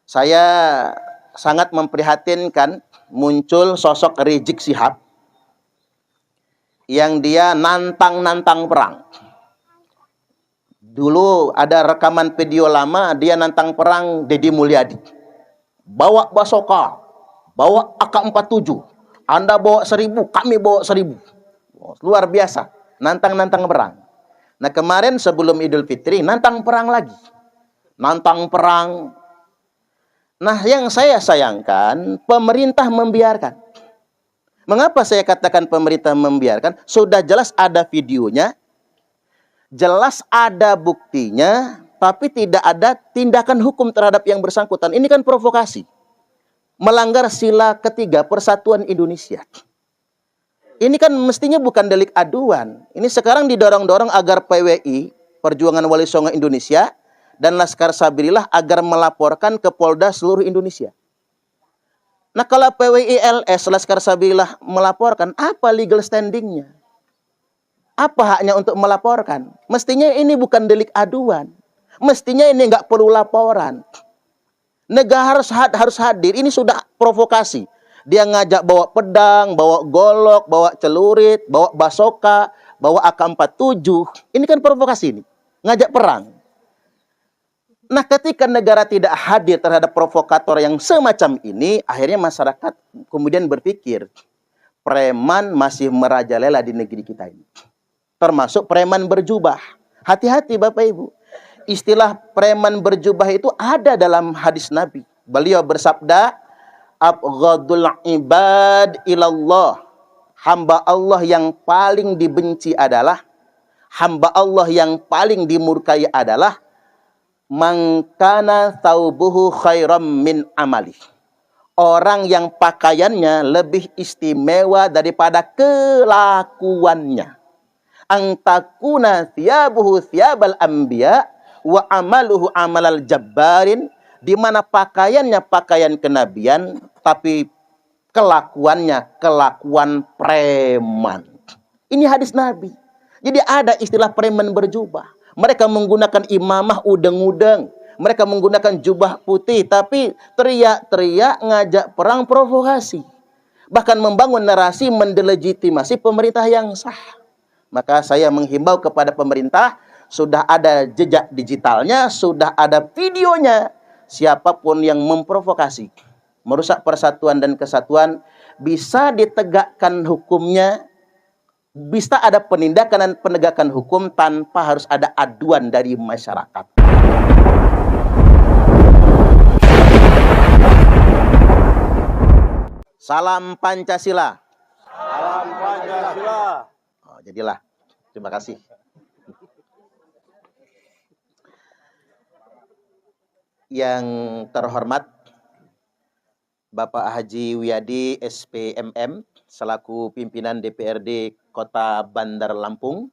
Saya sangat memprihatinkan muncul sosok Rizik Syihab yang dia nantang-nantang perang. Dulu ada rekaman video lama dia nantang perang Deddy Mulyadi. Bawa basoka, bawa AK-47. Anda bawa 1000, kami bawa 1000. Luar biasa, nantang-nantang perang. Nah kemarin sebelum Idul Fitri nantang perang lagi. Nantang perang. Nah yang saya sayangkan pemerintah membiarkan. Mengapa saya katakan pemerintah membiarkan? Sudah jelas ada videonya, jelas ada buktinya, tapi tidak ada tindakan hukum terhadap yang bersangkutan. Ini kan provokasi. Melanggar sila ketiga Persatuan Indonesia. Ini kan mestinya bukan delik aduan. Ini sekarang didorong-dorong agar PWI, Perjuangan Wali Songo Indonesia, dan Laskar Sabilillah agar melaporkan ke Polda seluruh Indonesia. Nah kalau PWI LS, Laskar Sabilillah melaporkan, apa legal standingnya? Apa haknya untuk melaporkan? Mestinya ini bukan delik aduan. Mestinya ini nggak perlu laporan. Negara harus hadir. Ini sudah provokasi. Dia ngajak bawa pedang, bawa golok, bawa celurit, bawa basoka, bawa AK-47. Ini kan provokasi ini. Ngajak perang. Nah ketika negara tidak hadir terhadap provokator yang semacam ini, akhirnya masyarakat kemudian berpikir, preman masih merajalela di negeri kita ini. Termasuk preman berjubah. Hati-hati Bapak Ibu. Istilah preman berjubah itu ada dalam hadis Nabi. Beliau bersabda, abghadul ibad ilallah. Hamba Allah yang paling dibenci adalah, hamba Allah yang paling dimurkai adalah, mangkana thawbuhu khairam min amali. Orang yang pakaiannya lebih istimewa daripada kelakuannya. Angtakuna thiyabuhu thiyabal anbiya wa amaluhu amalal jabbarin, di mana pakaiannya pakaian kenabian tapi kelakuannya kelakuan preman. Ini hadis Nabi. Jadi ada istilah preman berjubah. Mereka menggunakan imamah udeng-udeng, mereka menggunakan jubah putih tapi teriak-teriak ngajak perang provokasi. Bahkan membangun narasi mendelegitimasi pemerintah yang sah. Maka saya menghimbau kepada pemerintah, sudah ada jejak digitalnya, sudah ada videonya. Siapapun yang memprovokasi, merusak persatuan dan kesatuan, bisa ditegakkan hukumnya, bisa ada penindakan dan penegakan hukum tanpa harus ada aduan dari masyarakat. Salam Pancasila. Salam Pancasila. Jadilah. Terima kasih. Yang terhormat Bapak Haji Wiyadi SPMM selaku pimpinan DPRD Kota Bandar Lampung,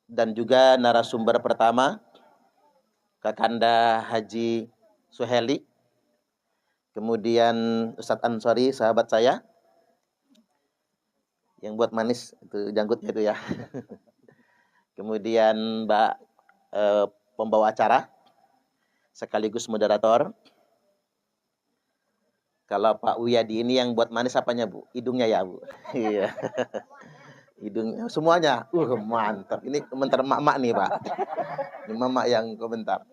dan juga narasumber pertama Kakanda Haji Suheli, kemudian Ustadz Ansori sahabat saya yang buat manis itu janggutnya itu ya. Kemudian Mbak pembawa acara sekaligus moderator. Kalau Pak Wiyadi ini yang buat manis apanya Bu? Hidungnya ya Bu? Iya. Hidungnya semuanya. Mantap. Ini komentar mak-mak nih Pak. Ini mama yang komentar.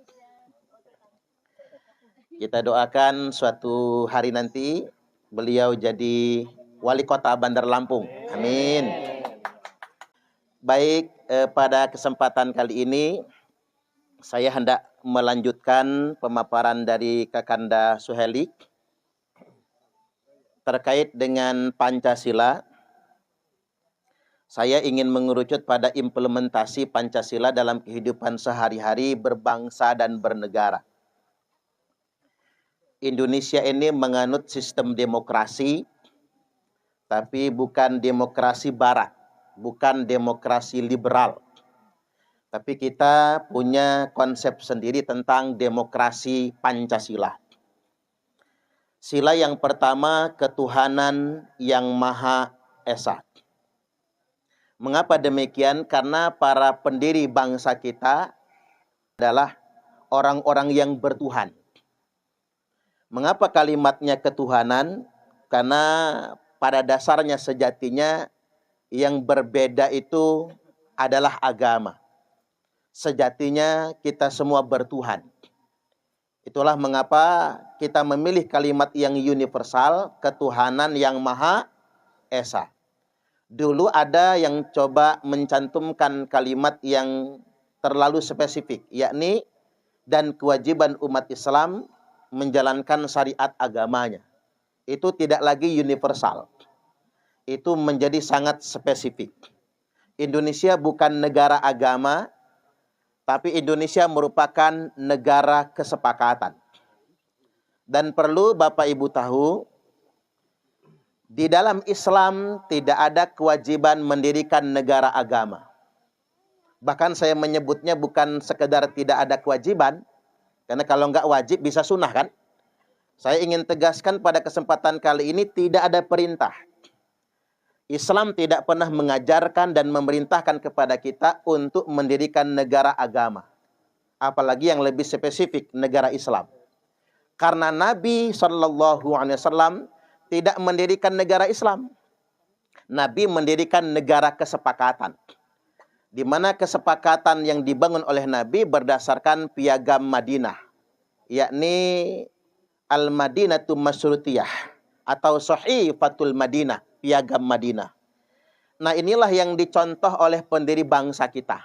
Kita doakan suatu hari nanti beliau jadi wali kota Bandar Lampung. Amin. Baik, pada kesempatan kali ini saya hendak melanjutkan pemaparan dari Kakanda Suheli terkait dengan Pancasila. Saya ingin mengerucut pada implementasi Pancasila dalam kehidupan sehari-hari berbangsa dan bernegara. Indonesia ini menganut sistem demokrasi, tapi bukan demokrasi barat, bukan demokrasi liberal. Tapi kita punya konsep sendiri tentang demokrasi Pancasila. Sila yang pertama, ketuhanan yang Maha Esa. Mengapa demikian? Karena para pendiri bangsa kita adalah orang-orang yang bertuhan. Mengapa kalimatnya ketuhanan? Karena pada dasarnya sejatinya yang berbeda itu adalah agama. Sejatinya kita semua bertuhan. Itulah mengapa kita memilih kalimat yang universal, ketuhanan yang Maha Esa. Dulu ada yang coba mencantumkan kalimat yang terlalu spesifik, yakni dan kewajiban umat Islam menjalankan syariat agamanya. Itu tidak lagi universal. Itu menjadi sangat spesifik. Indonesia bukan negara agama, tapi Indonesia merupakan negara kesepakatan. Dan perlu Bapak Ibu tahu, di dalam Islam tidak ada kewajiban mendirikan negara agama. Bahkan saya menyebutnya bukan sekedar tidak ada kewajiban, karena kalau nggak wajib bisa sunnah kan? Saya ingin tegaskan pada kesempatan kali ini tidak ada perintah. Islam tidak pernah mengajarkan dan memerintahkan kepada kita untuk mendirikan negara agama. Apalagi yang lebih spesifik, negara Islam. Karena Nabi SAW tidak mendirikan negara Islam. Nabi mendirikan negara kesepakatan. Di mana kesepakatan yang dibangun oleh Nabi berdasarkan piagam Madinah. Yakni Al-Madinatu Masyrutiyah atau Sahifatul Madinah, piagam Madinah. Nah, inilah yang dicontoh oleh pendiri bangsa kita.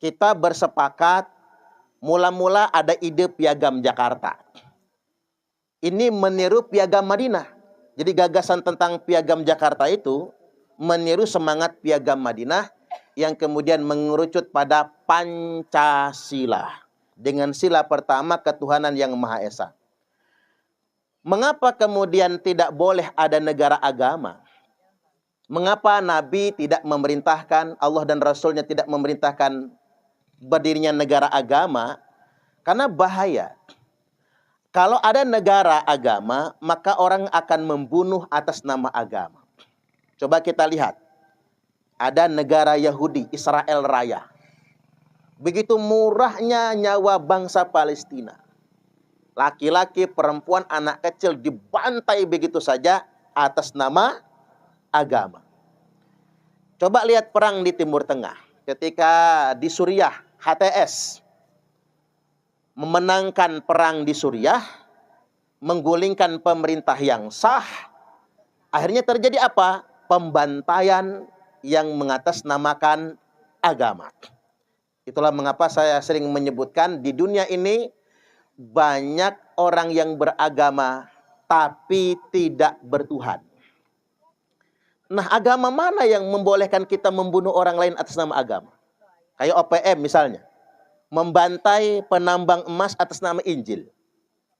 Kita bersepakat, mula-mula ada ide piagam Jakarta. Ini meniru piagam Madinah. Jadi gagasan tentang piagam Jakarta itu meniru semangat piagam Madinah yang kemudian mengerucut pada Pancasila. Dengan sila pertama ketuhanan yang Maha Esa. Mengapa kemudian tidak boleh ada negara agama? Mengapa Nabi tidak memerintahkan, Allah dan Rasulnya tidak memerintahkan berdirinya negara agama? Karena bahaya. Kalau ada negara agama, maka orang akan membunuh atas nama agama. Coba kita lihat. Ada negara Yahudi, Israel Raya. Begitu murahnya nyawa bangsa Palestina. Laki-laki, perempuan, anak kecil dibantai begitu saja atas nama agama. Coba lihat perang di Timur Tengah. Ketika di Suriah, HTS memenangkan perang di Suriah, menggulingkan pemerintah yang sah, akhirnya terjadi apa? Pembantaian yang mengatasnamakan agama. Itulah mengapa saya sering menyebutkan di dunia ini banyak orang yang beragama tapi tidak bertuhan. Nah, agama mana yang membolehkan kita membunuh orang lain atas nama agama? Kayak OPM misalnya. Membantai penambang emas atas nama Injil.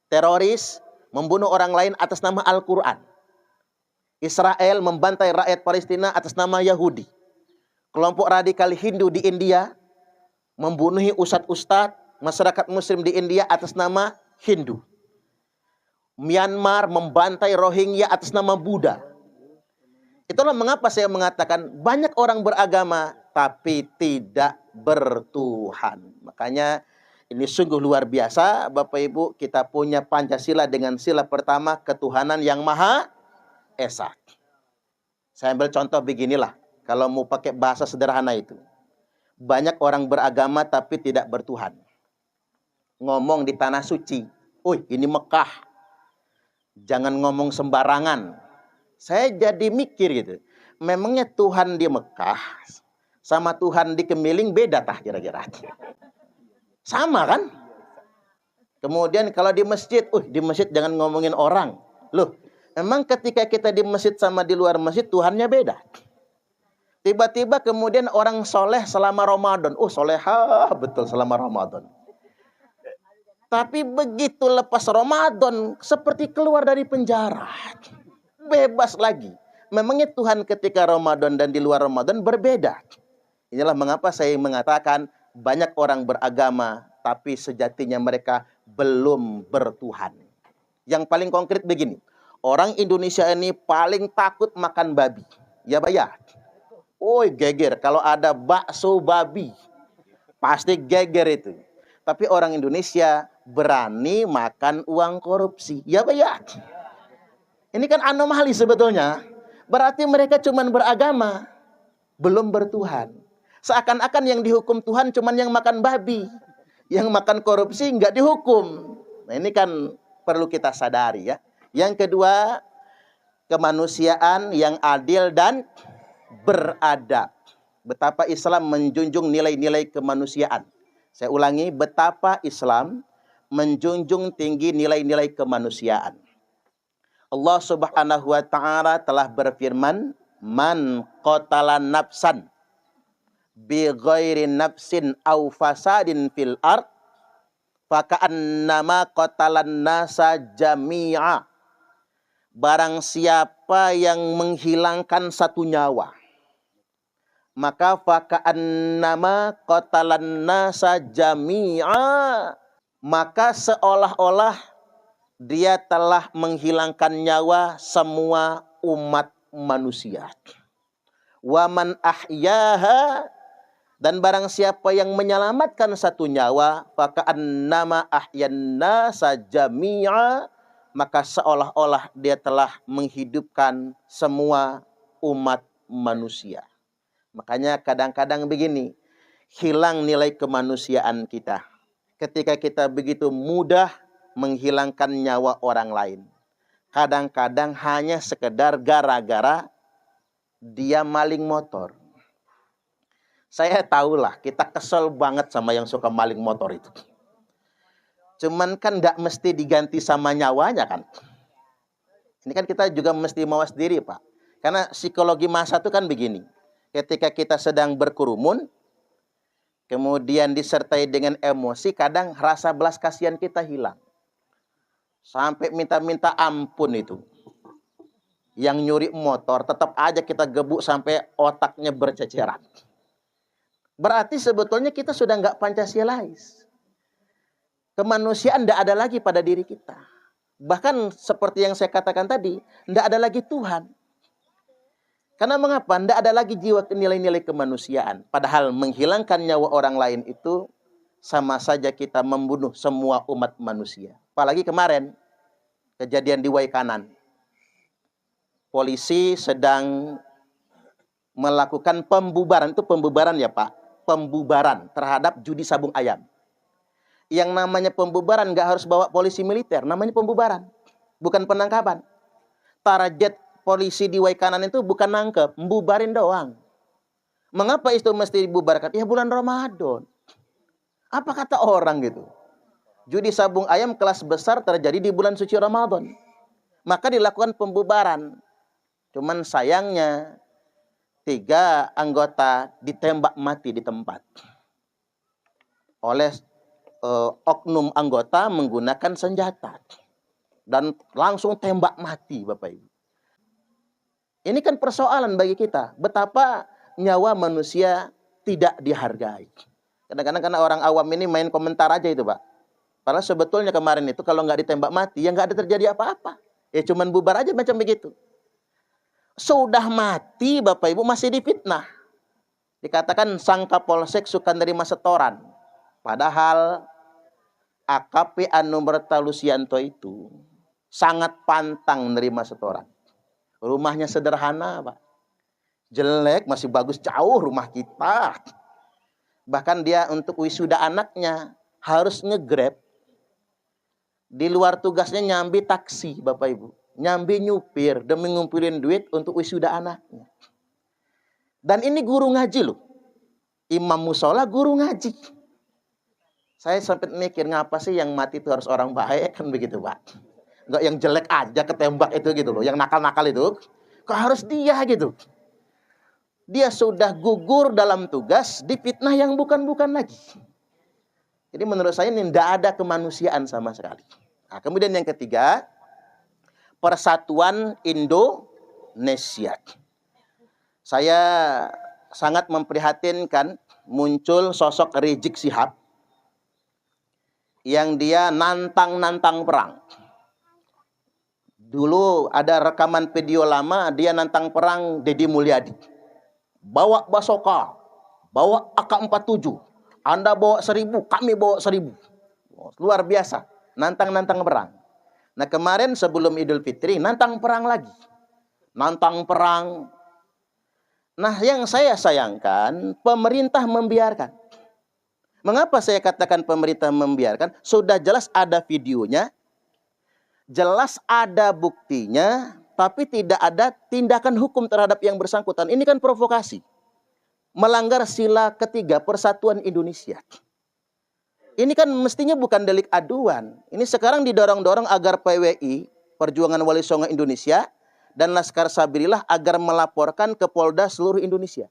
Teroris membunuh orang lain atas nama Al-Quran. Israel membantai rakyat Palestina atas nama Yahudi. Kelompok radikal Hindu di India membunuhi ustadz-ustadz masyarakat muslim di India atas nama Hindu. Myanmar membantai Rohingya atas nama Buddha. Itulah mengapa saya mengatakan banyak orang beragama tapi tidak bertuhan. Makanya ini sungguh luar biasa Bapak Ibu, kita punya Pancasila dengan sila pertama ketuhanan yang Maha Esa. Saya ambil contoh beginilah, kalau mau pakai bahasa sederhana itu. Banyak orang beragama tapi tidak bertuhan. Ngomong di tanah suci, ini Mekah. Jangan ngomong sembarangan. Saya jadi mikir gitu. Memangnya Tuhan di Mekah sama Tuhan di Kemiling beda tah kira-kira? Sama kan? Kemudian kalau di masjid jangan ngomongin orang. Loh, emang ketika kita di masjid sama di luar masjid Tuhannya beda? Tiba-tiba kemudian orang soleh selama Ramadan. Solehah betul selama Ramadan. Tapi begitu lepas Ramadan seperti keluar dari penjara. Bebas lagi. Memangnya Tuhan ketika Ramadan dan di luar Ramadan berbeda. Inilah mengapa saya mengatakan banyak orang beragama tapi sejatinya mereka belum bertuhan. Yang paling konkret begini. Orang Indonesia ini paling takut makan babi. Ya Pak ya? Geger. Kalau ada bakso babi, pasti geger itu. Tapi orang Indonesia berani makan uang korupsi. Ya Pak ya? Ini kan anomali sebetulnya. Berarti mereka cuma beragama, belum bertuhan. Seakan-akan yang dihukum Tuhan cuma yang makan babi. Yang makan korupsi nggak dihukum. Nah ini kan perlu kita sadari ya. Yang kedua, kemanusiaan yang adil dan beradab. Betapa Islam menjunjung nilai-nilai kemanusiaan. Saya ulangi, betapa Islam menjunjung tinggi nilai-nilai kemanusiaan. Allah Subhanahu wa taala telah berfirman, "Man qatala nafsan bi ghairi nafsin aw fasadin fil ard faka'annama qatalan nasa jami'a." Barang siapa yang menghilangkan satu nyawa, maka faka'annama qatalan nasa jami'a, maka seolah-olah dia telah menghilangkan nyawa semua umat manusia. Wa man ahyaha, dan barang siapa yang menyelamatkan satu nyawa, faka'annama ahyan nasa jami'a, maka seolah-olah dia telah menghidupkan semua umat manusia. Makanya kadang-kadang begini, hilang nilai kemanusiaan kita ketika kita begitu mudah menghilangkan nyawa orang lain. Kadang-kadang hanya sekedar gara-gara dia maling motor. Saya tahulah kita kesel banget sama yang suka maling motor itu. Cuman kan tidak mesti diganti sama nyawanya kan. Ini kan kita juga mesti mawas diri Pak. Karena psikologi massa itu kan begini. Ketika kita sedang berkerumun, kemudian disertai dengan emosi, kadang rasa belas kasihan kita hilang. Sampai minta-minta ampun itu. Yang nyuri motor, tetap aja kita gebuk sampai otaknya berceceran. Berarti sebetulnya kita sudah nggak Pancasilais. Kemanusiaan tidak ada lagi pada diri kita. Bahkan seperti yang saya katakan tadi, tidak ada lagi Tuhan. Karena mengapa? Tidak ada lagi jiwa nilai-nilai kemanusiaan. Padahal menghilangkan nyawa orang lain itu sama saja kita membunuh semua umat manusia. Apalagi kemarin, kejadian di Waikanan. Polisi sedang melakukan pembubaran. Itu pembubaran ya Pak. Pembubaran terhadap judi sabung ayam. Yang namanya pembubaran nggak harus bawa polisi militer. Namanya pembubaran. Bukan penangkapan. Target polisi di Waikanan itu bukan nangkep. Membubarin doang. Mengapa itu mesti dibubarkan? Ya bulan Ramadan. Apa kata orang gitu? Judi sabung ayam kelas besar terjadi di bulan suci Ramadan. Maka dilakukan pembubaran. Cuman sayangnya 3 anggota ditembak mati di tempat. Oleh oknum anggota menggunakan senjata. Dan langsung tembak mati Bapak Ibu. Ini kan persoalan bagi kita. Betapa nyawa manusia tidak dihargai. Kadang-kadang karena orang awam ini main komentar aja itu Pak. Padahal sebetulnya kemarin itu kalau nggak ditembak mati, ya nggak ada terjadi apa-apa. Ya cuman bubar aja macam begitu. Sudah mati Bapak Ibu masih difitnah. Dikatakan sang Kapolsek suka nerima setoran. Padahal AKP Anumerta Lusianto itu sangat pantang nerima setoran. Rumahnya sederhana Pak. Jelek, masih bagus jauh rumah kita. Bahkan dia untuk wisuda anaknya harus nge-grab. Di luar tugasnya nyambi taksi Bapak Ibu. Nyambi nyupir demi ngumpulin duit untuk wisuda anaknya. Dan ini guru ngaji loh. Imam musola guru ngaji. Saya sempat mikir ngapa sih yang mati itu harus orang baik kan begitu Pak. Enggak yang jelek aja ketembak itu gitu loh. Yang nakal-nakal itu. Kok harus dia gitu. Dia sudah gugur dalam tugas difitnah yang bukan-bukan lagi. Jadi menurut saya ini tidak ada kemanusiaan sama sekali. Nah, kemudian yang ketiga, Persatuan Indonesia. Saya sangat memprihatinkan muncul sosok Rizik Syihab yang dia nantang-nantang perang. Dulu ada rekaman video lama dia nantang perang Deddy Mulyadi. Bawa basoka, bawa AK-47. Anda bawa 1000, kami bawa 1000. Oh, luar biasa. Nantang-nantang perang. Nah kemarin sebelum Idul Fitri, nantang perang lagi. Nantang perang. Nah yang saya sayangkan, pemerintah membiarkan. Mengapa saya katakan pemerintah membiarkan? Sudah jelas ada videonya, jelas ada buktinya, tapi tidak ada tindakan hukum terhadap yang bersangkutan. Ini kan provokasi. Melanggar sila ketiga Persatuan Indonesia. Ini kan mestinya bukan delik aduan. Ini sekarang didorong-dorong agar PWI, Perjuangan Wali Songo Indonesia, dan Laskar Sabilillah agar melaporkan ke Polda seluruh Indonesia.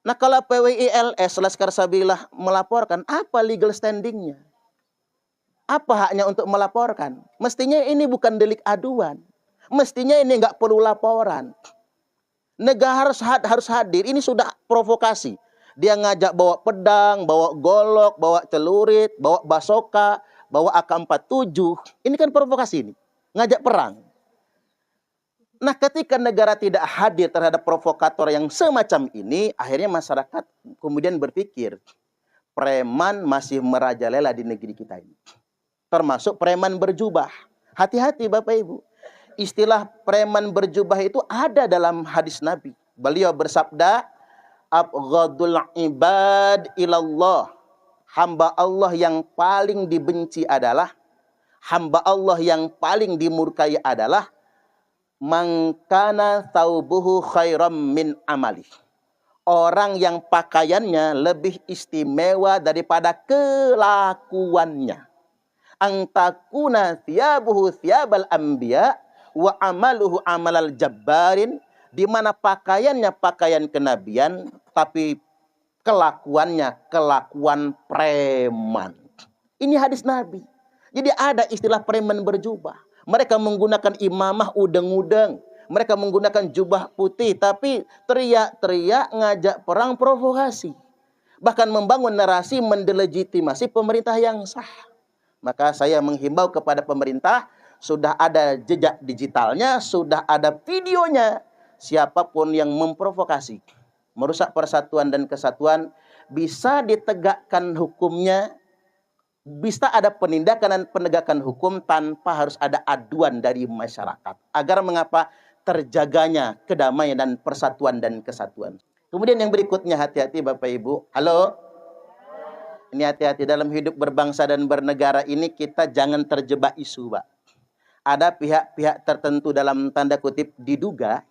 Nah kalau PWI LS, Laskar Sabilillah melaporkan, apa legal standingnya? Apa haknya untuk melaporkan? Mestinya ini bukan delik aduan. Mestinya ini nggak perlu laporan. Negara harus hadir. Ini sudah provokasi. Dia ngajak bawa pedang, bawa golok, bawa celurit, bawa basoka, bawa AK-47. Ini kan provokasi ini. Ngajak perang. Nah ketika negara tidak hadir terhadap provokator yang semacam ini, akhirnya masyarakat kemudian berpikir, preman masih merajalela di negeri kita ini. Termasuk preman berjubah. Hati-hati Bapak Ibu. Istilah preman berjubah itu ada dalam hadis Nabi. Beliau bersabda, abghadul ibad ilallah. Hamba Allah yang paling dibenci adalah, hamba Allah yang paling dimurkai adalah, man kana thawbuhu khairam min amali. Orang yang pakaiannya lebih istimewa daripada kelakuannya. Angtakuna thiyabuhu thiyabal anbiya wa amaluhu amalal jabbarin, di mana pakaiannya pakaian kenabian tapi kelakuannya kelakuan preman. Ini hadis Nabi. Jadi ada istilah preman berjubah. Mereka menggunakan imamah udeng-udeng, mereka menggunakan jubah putih tapi teriak-teriak ngajak perang provokasi. Bahkan membangun narasi mendelegitimasi pemerintah yang sah. Maka saya menghimbau kepada pemerintah, sudah ada jejak digitalnya, sudah ada videonya. Siapapun yang memprovokasi, merusak persatuan dan kesatuan, bisa ditegakkan hukumnya, bisa ada penindakan dan penegakan hukum tanpa harus ada aduan dari masyarakat. Agar mengapa terjaganya kedamaian dan persatuan dan kesatuan. Kemudian yang berikutnya, hati-hati Bapak Ibu. Halo? Ini hati-hati dalam hidup berbangsa dan bernegara ini, kita jangan terjebak isu, Pak. Ada pihak-pihak tertentu dalam tanda kutip diduga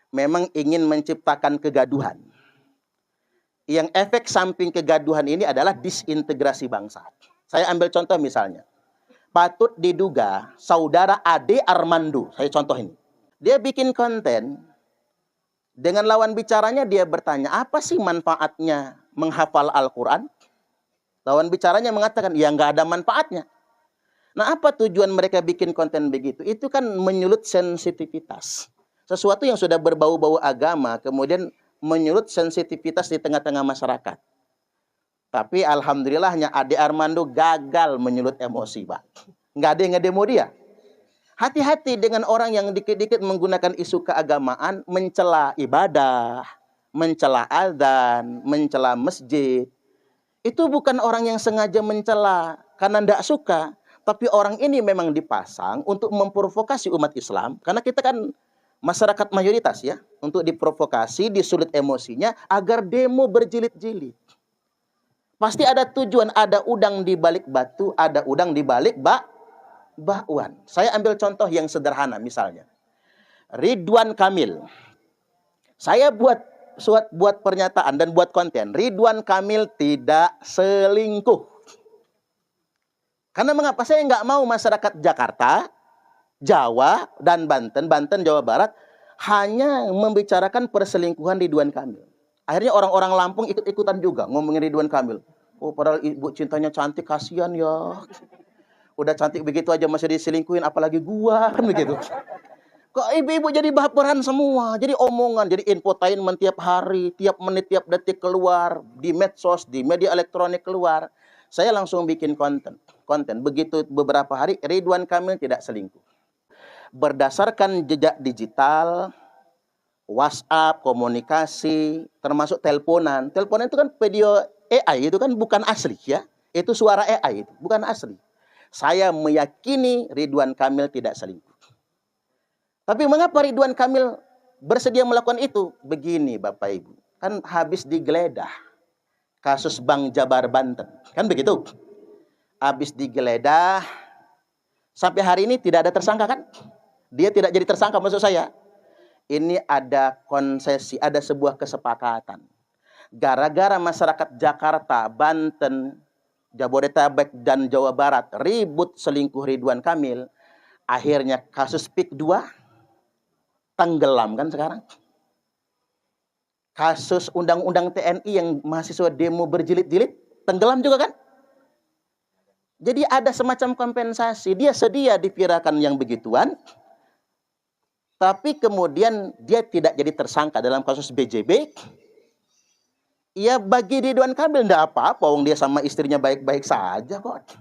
memang ingin menciptakan kegaduhan. Yang efek samping kegaduhan ini adalah disintegrasi bangsa. Saya ambil contoh misalnya. Patut diduga saudara Ade Armando, saya contoh ini. Dia bikin konten, dengan lawan bicaranya dia bertanya, apa sih manfaatnya menghafal Al-Quran? Lawan bicaranya mengatakan, ya nggak ada manfaatnya. Nah, apa tujuan mereka bikin konten begitu? Itu kan menyulut sensitivitas. Sesuatu yang sudah berbau-bau agama, kemudian menyulut sensitivitas di tengah-tengah masyarakat. Tapi alhamdulillahnya Ade Armando gagal menyulut emosi, Pak. Nggak ada yang ngedemo dia. Hati-hati dengan orang yang dikit-dikit menggunakan isu keagamaan, mencela ibadah, mencela azan, mencela masjid. Itu bukan orang yang sengaja mencela karena tidak suka. Tapi orang ini memang dipasang untuk memprovokasi umat Islam. Karena kita kan masyarakat mayoritas ya. Untuk diprovokasi, disulut emosinya agar demo berjilid-jilid. Pasti ada tujuan, ada udang di balik batu, ada udang di balik bakwan. Saya ambil contoh yang sederhana misalnya. Ridwan Kamil. Saya buat pernyataan dan buat konten. Ridwan Kamil tidak selingkuh. Karena mengapa saya nggak mau masyarakat Jakarta, Jawa, dan Banten, Jawa Barat, hanya membicarakan perselingkuhan Ridwan Kamil. Akhirnya orang-orang Lampung ikut-ikutan juga ngomongin Ridwan Kamil. Oh, padahal ibu cintanya cantik, kasihan ya. Udah cantik begitu aja masih diselingkuhin, apalagi gua, kan begitu. Kok ibu-ibu jadi baperan semua, jadi omongan, jadi infotainment tiap hari, tiap menit, tiap detik keluar, di medsos, di media elektronik keluar. Saya langsung bikin konten. Begitu beberapa hari, Ridwan Kamil tidak selingkuh. Berdasarkan jejak digital, WhatsApp, komunikasi, termasuk teleponan. Teleponan itu kan video AI, itu kan bukan asli ya. Itu suara AI, itu bukan asli. Saya meyakini Ridwan Kamil tidak selingkuh. Tapi mengapa Ridwan Kamil bersedia melakukan itu? Begini Bapak Ibu, kan habis digeledah kasus Bank Jabar Banten, kan begitu? Habis digeledah, sampai hari ini tidak ada tersangka kan? Dia tidak jadi tersangka maksud saya. Ini ada konsesi, ada sebuah kesepakatan. Gara-gara masyarakat Jakarta, Banten, Jabodetabek, dan Jawa Barat ribut selingkuh Ridwan Kamil, akhirnya kasus PIK 2 tenggelam kan sekarang. Kasus undang-undang TNI yang mahasiswa demo berjilid-jilid, tenggelam juga kan? Jadi ada semacam kompensasi. Dia sedia dipirakan yang begituan, tapi kemudian dia tidak jadi tersangka dalam kasus BJB. Ya bagi Ridwan Kamil tidak apa-apa, wong dia sama istrinya baik-baik saja kok.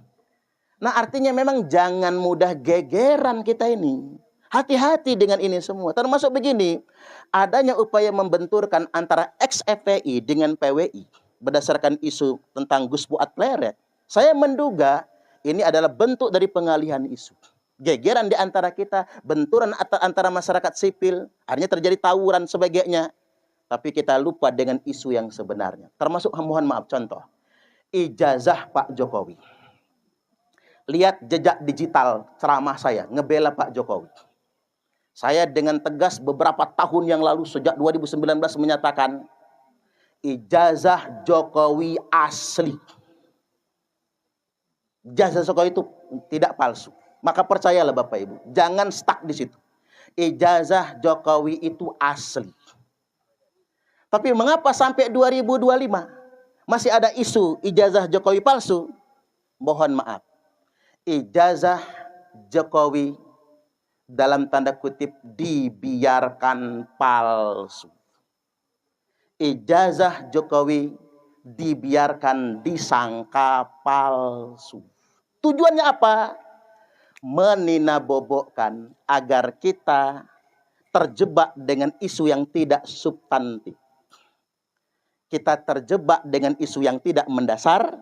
Nah artinya memang jangan mudah gegeran kita ini. Hati-hati dengan ini semua. Termasuk begini, adanya upaya membenturkan antara ex-FPI dengan PWI berdasarkan isu tentang Gus Fuad Pleret. Saya menduga ini adalah bentuk dari pengalihan isu. Gegeran di antara kita, benturan antara masyarakat sipil, akhirnya terjadi tawuran sebagainya. Tapi kita lupa dengan isu yang sebenarnya. Termasuk, mohon maaf, contoh. Ijazah Pak Jokowi. Lihat jejak digital ceramah saya, ngebela Pak Jokowi. Saya dengan tegas beberapa tahun yang lalu, sejak 2019 menyatakan, ijazah Jokowi asli. Ijazah Jokowi itu tidak palsu. Maka percayalah Bapak Ibu, jangan stuck di situ. Ijazah Jokowi itu asli. Tapi mengapa sampai 2025 masih ada isu ijazah Jokowi palsu? Mohon maaf. Ijazah Jokowi dalam tanda kutip dibiarkan palsu. Ijazah Jokowi dibiarkan disangka palsu. Tujuannya apa? Meninabobokkan agar kita terjebak dengan isu yang tidak substantif. Kita terjebak dengan isu yang tidak mendasar,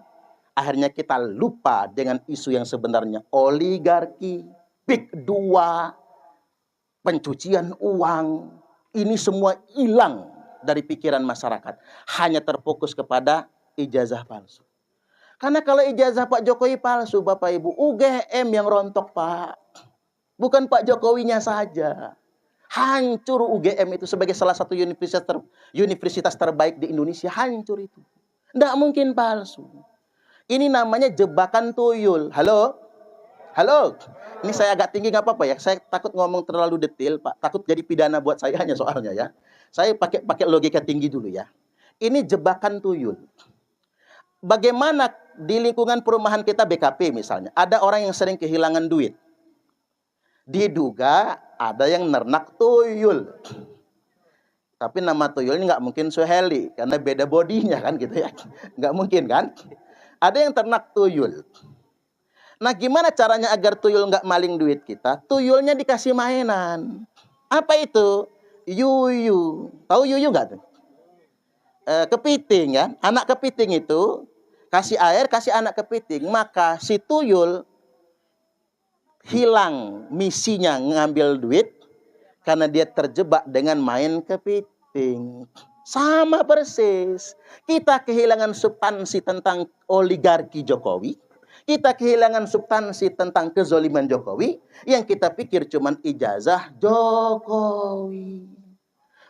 akhirnya kita lupa dengan isu yang sebenarnya. Oligarki, PIK 2, pencucian uang, ini semua hilang dari pikiran masyarakat. Hanya terfokus kepada ijazah palsu. Karena kalau ijazah Pak Jokowi palsu, Bapak Ibu, UGM yang rontok Pak. Bukan Pak Jokowinya saja. Hancur UGM itu sebagai salah satu universitas terbaik di Indonesia. Hancur itu. Tidak mungkin palsu. Ini namanya jebakan tuyul. Halo? Halo? Ini saya agak tinggi, nggak apa-apa ya. Saya takut ngomong terlalu detail, Pak. Takut jadi pidana buat saya hanya soalnya ya. Saya pakai logika tinggi dulu ya. Ini jebakan tuyul. Bagaimana di lingkungan perumahan kita BKP misalnya, ada orang yang sering kehilangan duit. Diduga ada yang nernak tuyul. Tapi nama tuyulnya nggak mungkin Suheli, karena beda bodinya kan gitu ya. Nggak mungkin kan. Ada yang ternak tuyul. Nah gimana caranya agar tuyul nggak maling duit kita? Tuyulnya dikasih mainan. Apa itu? Yuyu. Tahu yuyu nggak tuh? Kepiting ya. Anak kepiting itu kasih air, kasih anak kepiting. Maka si tuyul hilang misinya ngambil duit karena dia terjebak dengan main kepiting. Sama persis. Kita kehilangan substansi tentang oligarki Jokowi. Kita kehilangan substansi tentang kezoliman Jokowi. Yang kita pikir cuman ijazah Jokowi.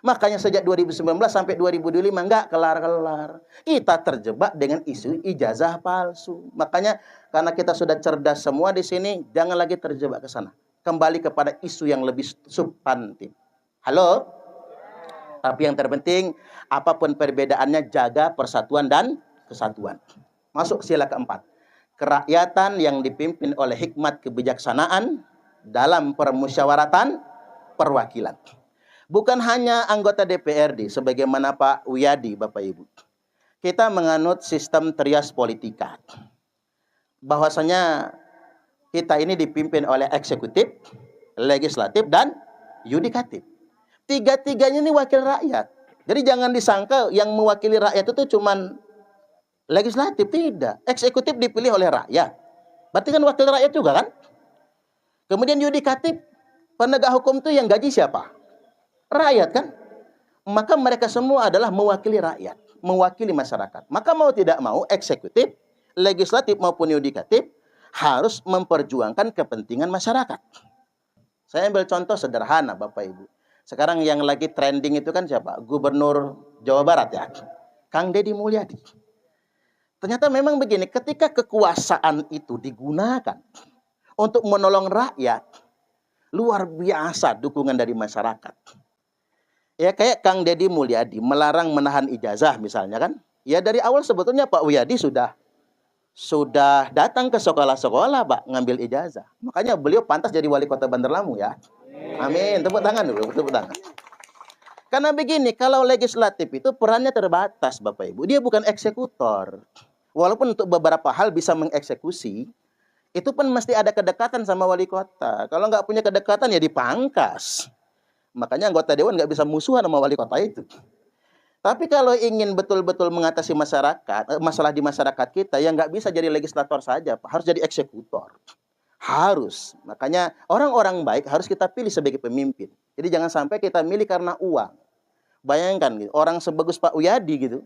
Makanya sejak 2019 sampai 2025 nggak kelar-kelar. Kita terjebak dengan isu ijazah palsu. Makanya karena kita sudah cerdas semua di sini, jangan lagi terjebak ke sana. Kembali kepada isu yang lebih substantif. Halo? Tapi yang terpenting, apapun perbedaannya, jaga persatuan dan kesatuan. Masuk sila keempat. Kerakyatan yang dipimpin oleh hikmat kebijaksanaan dalam permusyawaratan perwakilan. Bukan hanya anggota DPRD, sebagaimana Pak Wiyadi, Bapak Ibu. Kita menganut sistem trias politika. Bahwasanya kita ini dipimpin oleh eksekutif, legislatif, dan yudikatif. Tiga-tiganya ini wakil rakyat. Jadi jangan disangka yang mewakili rakyat itu cuman Legislatif tidak. Eksekutif dipilih oleh rakyat. Berarti kan wakil rakyat juga kan? Kemudian yudikatif, penegak hukum itu yang gaji siapa? Rakyat kan? Maka mereka semua adalah mewakili rakyat, mewakili masyarakat. Maka mau tidak mau eksekutif, legislatif maupun yudikatif harus memperjuangkan kepentingan masyarakat. Saya ambil contoh sederhana Bapak Ibu. Sekarang yang lagi trending itu kan siapa? Gubernur Jawa Barat ya, Kang Deddy Mulyadi. Ternyata memang begini, ketika kekuasaan itu digunakan untuk menolong rakyat, luar biasa dukungan dari masyarakat. Ya kayak Kang Deddy Mulyadi melarang menahan ijazah misalnya kan. Ya dari awal sebetulnya Pak Wiyadi sudah datang ke sekolah-sekolah Pak ngambil ijazah. Makanya beliau pantas jadi wali kota Bandar Lampung ya. Amin. Tepuk tangan dulu, tepuk tangan. Karena begini, kalau legislatif itu perannya terbatas Bapak Ibu. Dia bukan eksekutor. Walaupun untuk beberapa hal bisa mengeksekusi, itu pun mesti ada kedekatan sama wali kota. Kalau nggak punya kedekatan ya dipangkas. Makanya anggota dewan nggak bisa musuhan sama wali kota itu. Tapi kalau ingin betul-betul mengatasi masalah di masyarakat kita, ya nggak bisa jadi legislator saja, Pak. Harus jadi eksekutor. Harus. Makanya orang-orang baik harus kita pilih sebagai pemimpin. Jadi jangan sampai kita milih karena uang. Bayangkan, gitu, orang sebagus Pak Wiyadi gitu.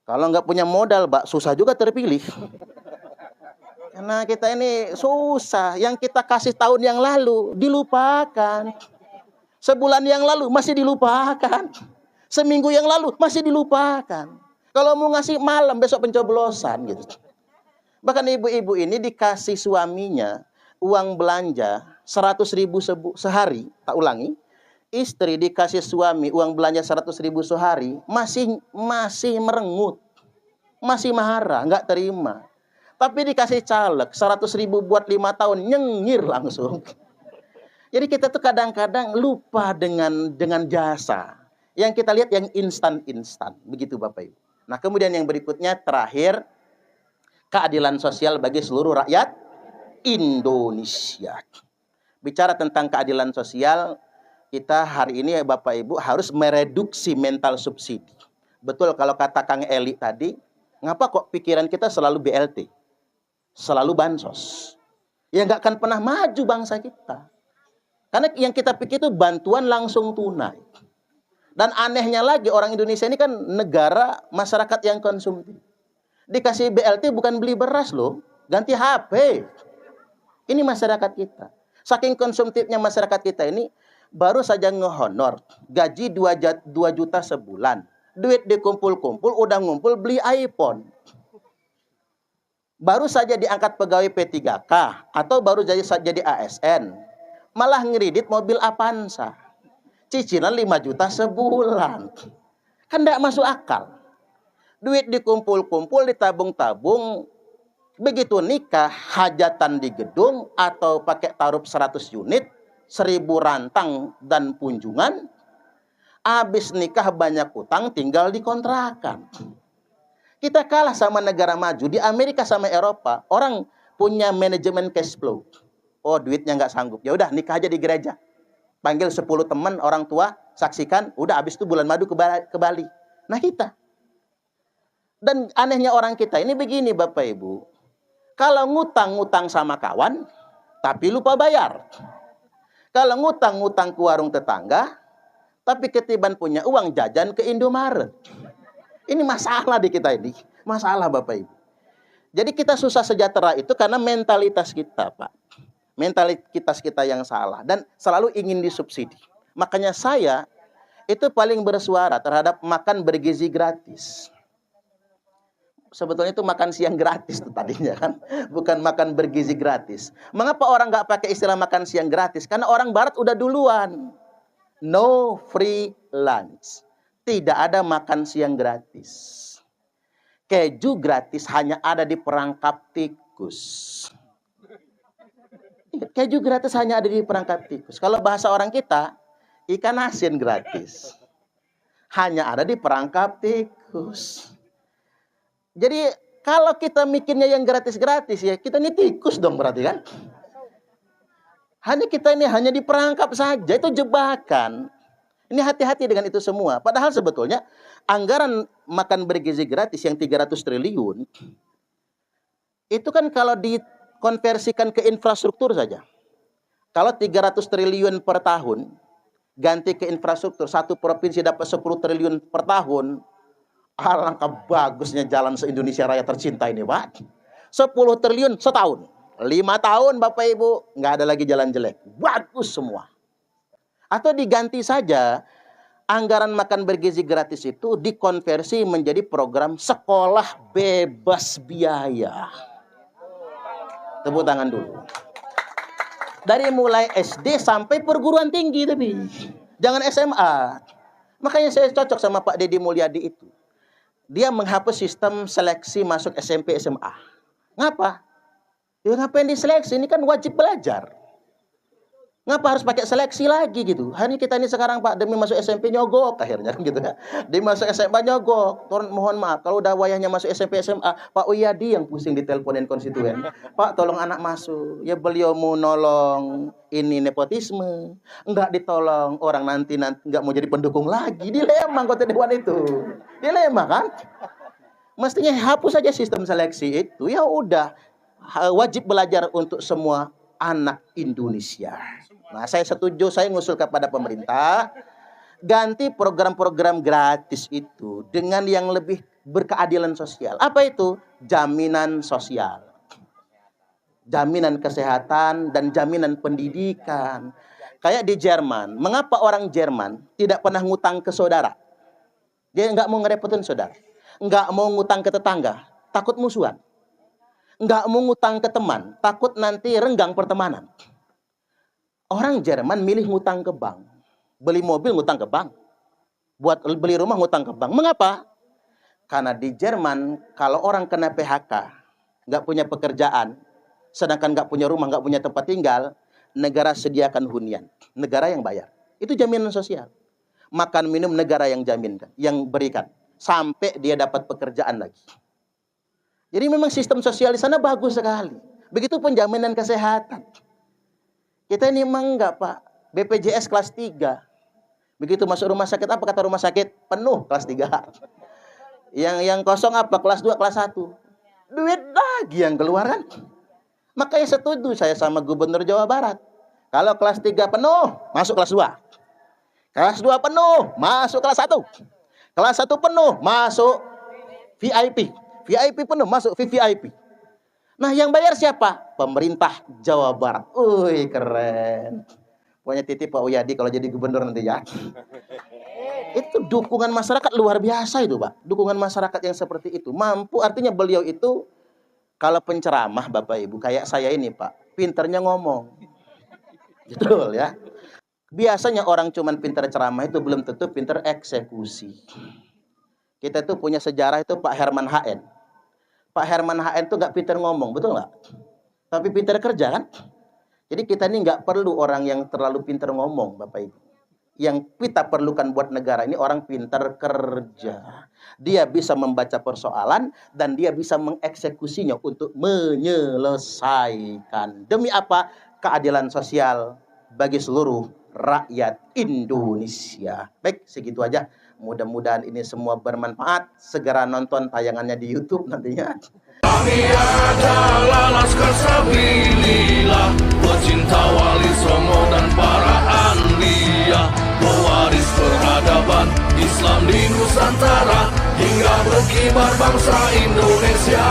Kalau nggak punya modal, Pak, susah juga terpilih. Karena kita ini susah. Yang kita kasih tahun yang lalu, dilupakan. Sebulan yang lalu masih dilupakan. Seminggu yang lalu masih dilupakan. Kalau mau ngasih malam besok pencoblosan gitu. Bahkan ibu-ibu ini dikasih suaminya uang belanja 100.000 sehari, tak ulangi. Istri dikasih suami uang belanja 100.000 sehari, masih merengut. Masih marah, nggak terima. Tapi dikasih caleg 100.000 buat 5 tahun, nyengir langsung. Jadi kita tuh kadang-kadang lupa dengan jasa. Yang kita lihat yang instan-instan. Begitu Bapak Ibu. Nah kemudian yang berikutnya terakhir. Keadilan sosial bagi seluruh rakyat Indonesia. Bicara tentang keadilan sosial. Kita hari ini Bapak Ibu harus mereduksi mental subsidi. Betul kalau kata Kang Eli tadi. Ngapa kok pikiran kita selalu BLT? Selalu bansos. Ya nggak akan pernah maju bangsa kita. Karena yang kita pikir itu bantuan langsung tunai. Dan anehnya lagi orang Indonesia ini kan negara masyarakat yang konsumtif. Dikasih BLT bukan beli beras loh. Ganti HP. Ini masyarakat kita. Saking konsumtifnya masyarakat kita ini. Baru saja ngehonor. Gaji 2 juta sebulan. Duit dikumpul-kumpul. Udah ngumpul beli iPhone. Baru saja diangkat pegawai P3K. Atau baru jadi ASN. Malah ngeridit mobil Avanza. Cicilan 5 juta sebulan. Kan tidak masuk akal. Duit dikumpul-kumpul, ditabung-tabung. Begitu nikah, hajatan di gedung. Atau pakai tarup 100 unit. 1000 rantang dan punjungan. Habis nikah banyak utang, tinggal dikontrakan. Kita kalah sama negara maju. Di Amerika sama Eropa, orang punya manajemen cash flow. Oh duitnya nggak sanggup. Ya udah nikah aja di gereja. Panggil 10 teman orang tua, saksikan. Udah habis itu bulan madu ke Bali. Nah kita. Dan anehnya orang kita ini begini Bapak Ibu. Kalau ngutang-ngutang sama kawan, tapi lupa bayar. Kalau ngutang-ngutang ke warung tetangga, tapi ketiban punya uang jajan ke Indomaret. Ini masalah di kita ini. Masalah Bapak Ibu. Jadi kita susah sejahtera itu karena mentalitas kita Pak. Mentalitas kita yang salah dan selalu ingin disubsidi. Makanya saya itu paling bersuara terhadap makan bergizi gratis. Sebetulnya itu makan siang gratis tuh tadinya kan, bukan makan bergizi gratis. Mengapa orang nggak pakai istilah makan siang gratis? Karena orang Barat udah duluan. No free lunch. Tidak ada makan siang gratis. Keju gratis hanya ada di perangkap tikus. Keju gratis hanya ada di perangkap tikus. Kalau bahasa orang kita, ikan asin gratis. Hanya ada di perangkap tikus. Jadi kalau kita mikirnya yang gratis-gratis ya, kita ini tikus dong berarti kan. Hanya kita ini hanya di perangkap saja, itu jebakan. Ini hati-hati dengan itu semua. Padahal sebetulnya anggaran makan bergizi gratis yang 300 triliun, itu kan kalau dikonversikan ke infrastruktur saja. Kalau 300 triliun per tahun, ganti ke infrastruktur, satu provinsi dapat 10 triliun per tahun, alangkah bagusnya jalan se-Indonesia Raya tercinta ini, Pak. 10 triliun setahun. 5 tahun, Bapak Ibu, nggak ada lagi jalan jelek. Bagus semua. Atau diganti saja, anggaran makan bergizi gratis itu dikonversi menjadi program sekolah bebas biaya. Tepuk tangan dulu. Dari mulai SD sampai perguruan tinggi, tapi jangan SMA. Makanya saya cocok sama Pak Deddy Mulyadi itu. Dia menghapus sistem seleksi masuk SMP SMA. Ngapa? Ya ngapain diseleksi? Ini kan wajib belajar. Ngapa harus pakai seleksi lagi gitu? Hari kita ini sekarang Pak demi masuk SMP nyogok akhirnya gitu ya. Demi masuk SMA nyogok. Mohon maaf kalau udah wayahnya masuk SMP SMA, Pak Uyadi yang pusing diteleponin konstituen. Pak tolong anak masuk. Ya beliau mau nolong ini nepotisme. Enggak ditolong orang nanti enggak mau jadi pendukung lagi. Dilema anggota dewan itu. Dilema kan? Mestinya hapus saja sistem seleksi itu. Ya udah wajib belajar untuk semua anak Indonesia. Nah, saya setuju, saya ngusul kepada pemerintah, ganti program-program gratis itu dengan yang lebih berkeadilan sosial. Apa itu? Jaminan sosial. Jaminan kesehatan dan jaminan pendidikan. Kayak di Jerman. Mengapa orang Jerman tidak pernah ngutang ke saudara? Dia nggak mau ngerepotin saudara. Nggak mau ngutang ke tetangga. Takut musuhan. Nggak mau ngutang ke teman. Takut nanti renggang pertemanan. Orang Jerman milih ngutang ke bank. Beli mobil ngutang ke bank. Buat beli rumah ngutang ke bank. Mengapa? Karena di Jerman kalau orang kena PHK, nggak punya pekerjaan, sedangkan nggak punya rumah, nggak punya tempat tinggal, negara sediakan hunian. Negara yang bayar. Itu jaminan sosial. Makan minum negara yang jaminkan, yang berikan. Sampai dia dapat pekerjaan lagi. Jadi memang sistem sosial di sana bagus sekali. Begitupun jaminan kesehatan. Kita ini memang enggak, Pak. BPJS kelas 3. Begitu masuk rumah sakit, apa kata rumah sakit? Penuh kelas 3. Yang kosong apa? Kelas 2, kelas 1. Duit lagi yang keluar kan? Makanya setuju saya sama Gubernur Jawa Barat. Kalau kelas 3 penuh, masuk kelas 2. Kelas 2 penuh, masuk kelas 1. Kelas 1 penuh, masuk VIP. VIP penuh, masuk VVIP. Nah, yang bayar siapa? Pemerintah Jawa Barat. Wih, keren. Pokoknya titip Pak Uyadi kalau jadi gubernur nanti ya. Itu dukungan masyarakat luar biasa itu, Pak. Dukungan masyarakat yang seperti itu. Mampu, artinya beliau itu kalau penceramah, Bapak Ibu, kayak saya ini, Pak. Pinternya ngomong. Betul ya. Biasanya orang cuman pinter ceramah itu belum tentu pinter eksekusi. Kita tuh punya sejarah itu Pak Herman HN. Pak Herman HN tuh nggak pinter ngomong, betul nggak? Tapi pinter kerja kan? Jadi kita ini nggak perlu orang yang terlalu pinter ngomong, Bapak Ibu. Yang kita perlukan buat negara ini orang pinter kerja. Dia bisa membaca persoalan dan dia bisa mengeksekusinya untuk menyelesaikan. Demi apa? Keadilan sosial bagi seluruh rakyat Indonesia. Baik, segitu aja. Mudah-mudahan ini semua bermanfaat. Segera nonton tayangannya di YouTube nantinya. Kami adalah Laskar Sabilillah, pecinta Wali Songo dan para anbiya, pewaris peradaban Islam di Nusantara hingga berkibar bangsa Indonesia.